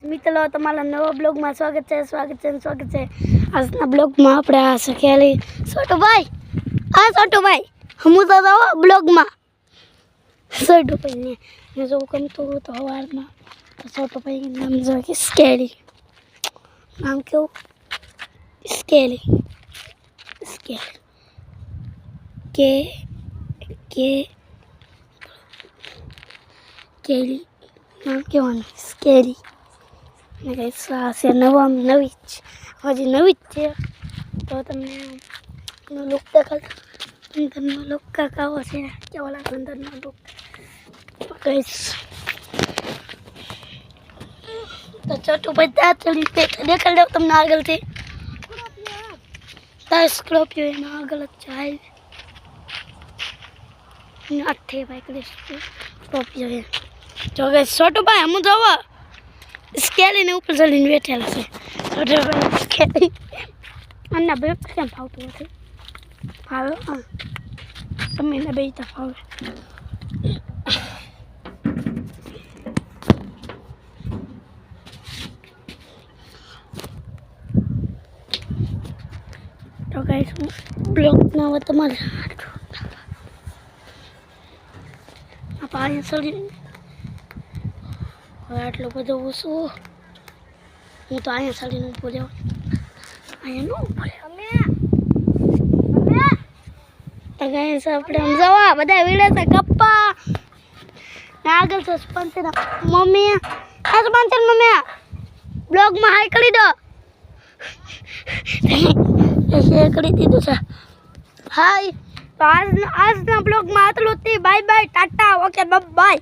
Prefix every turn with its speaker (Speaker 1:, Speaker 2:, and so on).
Speaker 1: મિત્રો તમારા નવા બ્લોગમાં સ્વાગત છે આજના બ્લોગમાં આપણે આ સખેલી છોટુભાઈ હું તો જાવ બ્લોગમાં છોટુભાઈને મેં જો ગમતું તો સવારમાં તો છોટુભાઈ નામ જો કે સ્કેલી નામ કેવું સ્કેલી કેલી નામ કેવાનું સ્કેલી ને છે નવી જ હજી નવી જ છે તો તમને લુક દેખાડો અંદરનો લુક કાવો છે કેવો લાગે અંદરનો લુક કહીશ તો છોટુભાઈ ત્યાં ચડી દેખાડ દઉં તમને આગળથી ત્યાં સ્કોર્પિયો એના આગળ જ જાય અઠે બાઈક સ્કોર્પિયો એ જો કે છોટુભાઈ હું જોવા સ્કેલીને ઉપર ચડીને બેઠેલા છે છોટુભાઈ સ્કેલી આના બે કેમ ફાવતું નથી ફાવે હા તમે એને બે તો ફાવે તો ગાઈસ બ્લોગમાં હવે તમારે આ પાણી ચડીને હવે આટલું બધું ઓછું હું તો અહીંયા ચડીને ઊભો રહ્યો અહીંયા ન ઊભો રહ્યો તો ગાઈસ આપણે આમ જવા બધા વિડે છે કપ્પા આગળ છે સ્પંસર મમ્મી આ સ્પંસર મમ્મી બ્લોગમાં હાઈ કરી દો શેર કરી દીધું છે હાય તો આજના બ્લોગમાં આટલું જ bye bye Tata okay bye